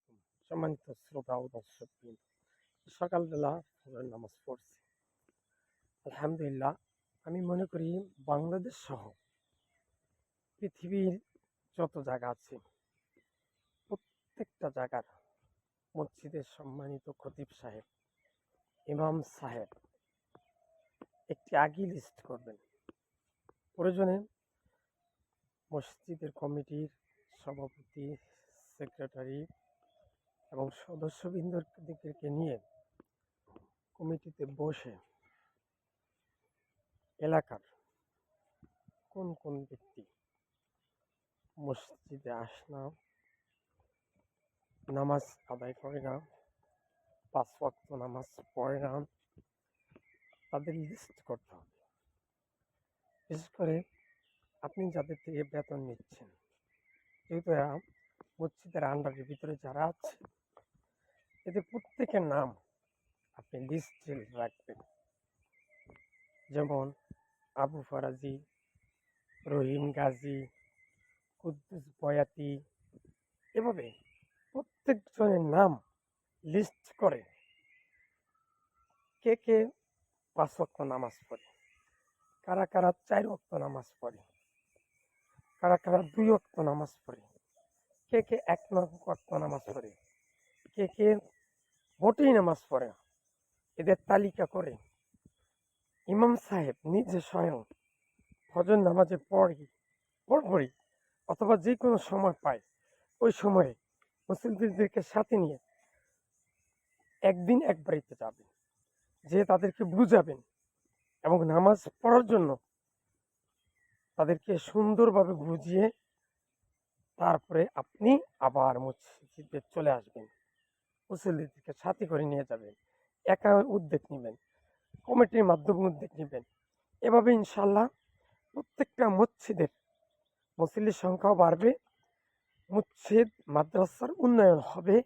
আলাইকুম। সম্মানিত শ্রোতা ও দর্শকবৃন্দ, সকালবেলা ফজর নামাজ পড়ছি। আলহামদুলিল্লাহ, আমি মনে করি বাংলাদেশ সহ পৃথিবীর যত জায়গা আছে প্রত্যেকটা জায়গার মসজিদের সম্মানিত খতিব সাহেব, ইমাম সাহেব একটি আগে লিস্ট করবেন। প্রয়োজনে মসজিদের কমিটির সভাপতি, সেক্রেটারি এবং সদস্যবৃন্দকে নিয়ে কমিটিতে বসে এলাকার কোন কোন ব্যক্তি মসজিদে আসে না, নামাজ আদায় করে না, 5 ওয়াক্ত নামাজ পড়ে না, তাদের লিস্ট করতে হবে। বিশেষ করে আপনি যাদের থেকে বেতন নিচ্ছেন, যেহেতু এরা মসজিদের আন্ডারের ভিতরে যারা আছে, এদের প্রত্যেকের নাম আপনি লিস্টে রাখবেন। যেমন আবু ফরাজি, রহিম গাজী, কুদ্দুস বয়াতি, এভাবে প্রত্যেকজনের নাম লিস্ট করে কে কে 5 ওয়াক্ত নামাজ পড়ে, কারা কারা 4 ওয়াক্ত নামাজ পড়ে, কারা কারা 2 ওয়াক্ত নামাজ পড়ে, কে কে 1 ওয়াক্ত নামাজ পড়ে, কে কে মোটেই নামাজ পড়ে, এদের তালিকা করে ইমাম সাহেব নিজে স্বয়ং ফজর নামাজে পরপরই অথবা যে কোনো সময় পায় ওই সময়ে মুসল্লিদেরকে সাথে নিয়ে একদিন এক বাড়িতে যাবেন, যে তাদেরকে বুঝাবেন এবং নামাজ পড়ার জন্য তাদেরকে সুন্দরভাবে বুঝিয়ে তারপরে আপনি আবার মসজিদে চলে আসবেন। মুসল্লিদেরকে সাথে করে নিয়ে যাবেন, একা উদ্যোগ নেবেন, কমিটির মাধ্যমে উদ্যোগ নেবেন। এভাবে ইনশাল্লাহ প্রত্যেকটা মসজিদের মুসল্লির সংখ্যাও বাড়বে, মসজিদ মাদ্রাসার উন্নয়ন হবে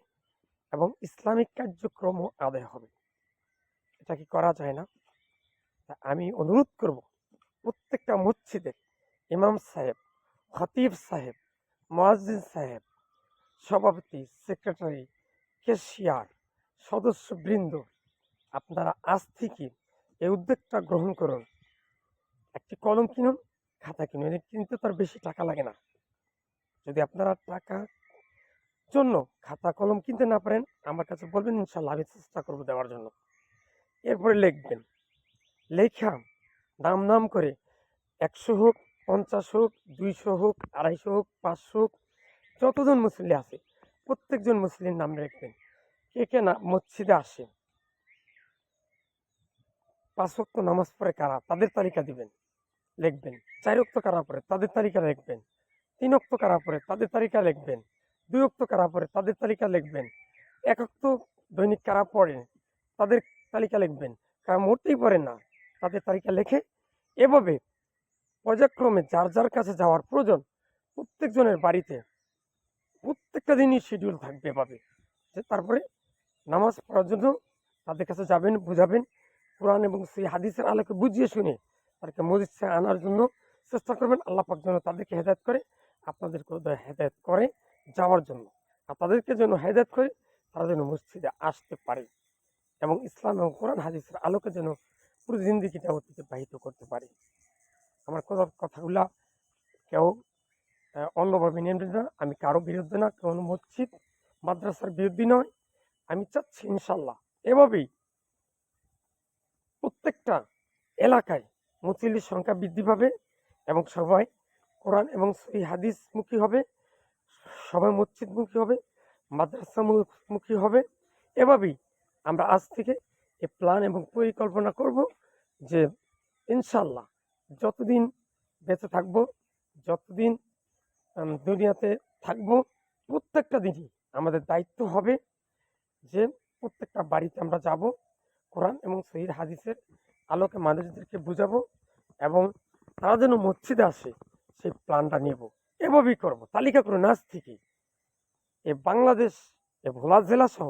এবং ইসলামিক কার্যক্রমও আদায় হবে। এটা কি করা যায় না? তা আমি অনুরোধ করব প্রত্যেকটা মসজিদের ইমাম সাহেব, খতিব সাহেব, মুয়াজ্জিন সাহেব, সভাপতি, সেক্রেটারি, ক্যাশিয়ার, সদস্যবৃন্দ, আপনারা আজ থেকে এই উদ্যোগটা গ্রহণ করুন। একটি কলম কিনুন, খাতা কিনুন। এটা কিনতে তার বেশি টাকা লাগে না। যদি আপনারা টাকা জন্য খাতা কলম কিনতে না পারেন, আমার কাছে বলবেন, ইনশাল্লাহ আমি চেষ্টা করবো দেওয়ার জন্য। এরপরে লিখবেন, লেখা নাম নাম করে 100 হোক, 50 হোক, 200 হোক, 250 হোক, 500 হোক, যতজন মুসল্লি আছে প্রত্যেকজন মুসলির নাম লিখবেন। কে কে না মসজিদে আসে, 5 ওয়াক্ত নামাজ পড়ে কারা, তাদের তালিকা দিবেন, লিখবেন। 4 ওয়াক্ত কারা পড়ে তাদের তালিকা লিখবেন, 3 ওয়াক্ত কারা পড়ে তাদের তালিকা লিখবেন, 2 ওয়াক্ত কারা পড়ে তাদের তালিকা লিখবেন, 1 ওয়াক্ত দৈনিক কারা পড়েন তাদের তালিকা লিখবেন, কারা মোটেই পড়েন না তাদের তালিকা লিখে এভাবে পর্যায়ক্রমে যার যার কাছে যাওয়ার প্রয়োজন প্রত্যেকজনের বাড়িতে প্রত্যেকটা দিনই শিডিউল থাকবে এভাবে, যে তারপরে নামাজ পড়ার জন্য তাদের কাছে যাবেন, বুঝাবেন, কোরআন এবং সেই হাদিসের আলোকে বুঝিয়ে শুনে তাদেরকে মসজিদে আনার জন্য চেষ্টা করবেন। আল্লাহ পাক যেন তাদেরকে হেদায়েত করে, আপনাদেরকে হেদায়েত করে যাওয়ার জন্য, আর তাদেরকে যেন হেদায়েত করে তারা যেন মসজিদে আসতে পারে এবং ইসলাম এবং কোরআন হাদিসের আলোকে যেন পুরো জিন্দিগিটা অতিবাহিত করতে পারে। আমার কথাগুলা কেউ অন্যভাবে নেবেন না। আমি কারো বিরুদ্ধে না, কোনো মসজিদ মাদ্রাসার বিরুদ্ধে নয়। আমি চাচ্ছি ইনশাল্লাহ এভাবেই প্রত্যেকটা এলাকায় মুসল্লির সংখ্যা বৃদ্ধি পাবে এবং সবাই কোরআন এবং সহিহ হাদিস মুখী হবে, সবাই মসজিদমুখী হবে, মাদ্রাসা মুখী হবে। এভাবেই আমরা আজ থেকে এই প্ল্যান এবং পরিকল্পনা করব যে ইনশাল্লাহ যতদিন বেঁচে থাকবো, যতদিন দুনিয়াতে থাকবো, প্রত্যেকটা দিনই আমাদের দায়িত্ব হবে যে প্রত্যেকটা বাড়িতে আমরা যাব, কোরআন এবং সহিহ হাদিসের আলোকে মানুষদেরকে বুঝাবো এবং তারা যেন মসজিদে আসে সেই প্ল্যানটা নেব। এভাবেই করব, তালিকা করুন আজ থেকে। এই বাংলাদেশ, এই ভোলা জেলা সহ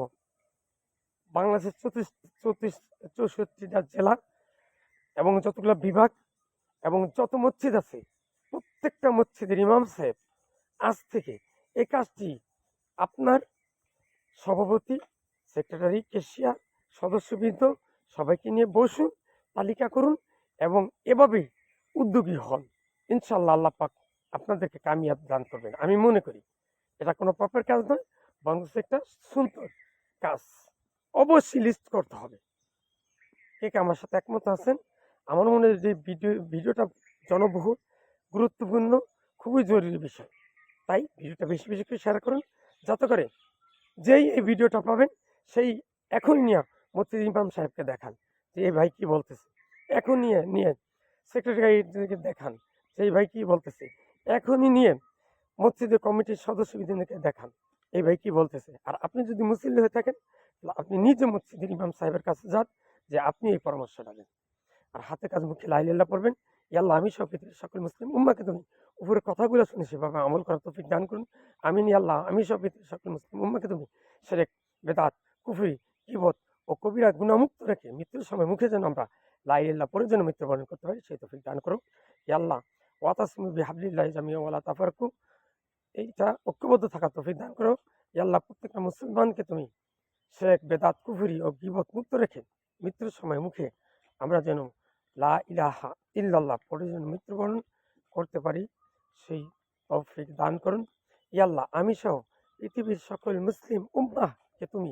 বাংলাদেশের 64টা জেলা এবং যতগুলো বিভাগ এবং যত মসজিদ আছে প্রত্যেকটা মসজিদের ইমাম সাহেব আজ থেকে এই কাজটি আপনার সভাপতি, সেক্রেটারি, ক্যাশিয়ার, সদস্যবৃন্দ সবাইকে নিয়ে বসুন, তালিকা করুন এবং এভাবেই উদ্যোগী হন। ইনশাল্লাহ আল্লাহ পাক আপনাদেরকে কামিয়াব দান করবেন। আমি মনে করি এটা কোনো পাপের কাজ নয়, বরং একটা সুন্দর কাজ। অবশ্যই লিস্ট করতে হবে। কে কে আমার সাথে একমত আছেন? আমার মনে হয় যে ভিডিওটা জনবহুল, গুরুত্বপূর্ণ, খুবই জরুরি বিষয়। তাই ভিডিওটা বেশি বেশি করে শেয়ার করুন, যাতে করে যেই এই ভিডিওটা পাবেন সেই এখনই নিয়ে মসজিদ ইমাম সাহেবকে দেখান যে এই ভাই কি বলতেছে। এখন নিয়ে নিয়ে সেক্রেটারিকে দেখান যে এই ভাই কি বলতেছে। এখনই নিয়ে মসজিদের কমিটির সদস্যবৃন্দকে দেখান এই ভাই কি বলতেছে। আর আপনি যদি মুসল্লি হয়ে থাকেন তাহলে আপনি নিজে মসজিদের ইমাম সাহেবের কাছে যান যে আপনি এই পরামর্শটা দেন। আর হাতে কাজ মুখে লা ইলাহা ইল্লাল্লাহ পড়বেন। ইয়া আল্লাহ আমি সহ পৃথিবীর সকল মুসলিম উম্মাহকে তুমি উপরে কথাগুলো শুনে সেভাবে আমল করার তৌফিক দান করুন। আমিন। ইয়া আল্লাহ আমি সহ পৃথিবীর সকল মুসলিম উম্মাহকে তুমি শিরক, বেদাত, কুফরি, গীবত ও কবিরা গুনাহমুক্ত রেখে মৃত্যুর সময় মুখে যেন আমরা লা ইলাহা ইল্লাল্লাহ পড়ে যেন মৃত্যুবরণ করতে পারি সেই তৌফিক দান করো। ইয়া আল্লাহ ওয়াতাসিমু বিহাবলিল্লাহি জামিআ ওয়া লা তাফাররাকু, এইটা ঐক্যবদ্ধ থাকার তৌফিক দান করো। ইয়া আল্লাহ প্রত্যেকটা মুসলমানকে তুমি শিরক, বেদাত, কুফরি ও গীবত মুক্ত রেখে মৃত্যুর সময় মুখে আমরা যেন লা ইলাহা ইল্লাল্লাহ পড়ে যেন মৃত্যুবরণ করতে পারি সেই তৌফিক দান করুন। ইয়া আল্লাহ আমি সহ পৃথিবীর সকল মুসলিম উম্মাহকে তুমি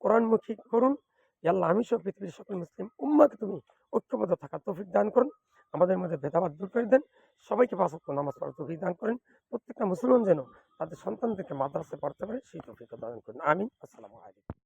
কোরআনমুখী করুন। ইয়া আল্লাহ আমি সহ পৃথিবীর সকল মুসলিম উম্মাহকে তুমি ঐক্যবদ্ধ থাকার তৌফিক দান করুন। আমাদের মধ্যে ভেদাভেদ দূর করে দেন। সবাইকে ৫ ওয়াক্ত নামাজ পড়ার তৌফিক দান করেন। প্রত্যেকটা মুসলমান যেন তাদের সন্তানদেরকে মাদ্রাসায় পড়তে পারে সেই তৌফিক দান করুন। আমিন। আসসালামু আলাইকুম।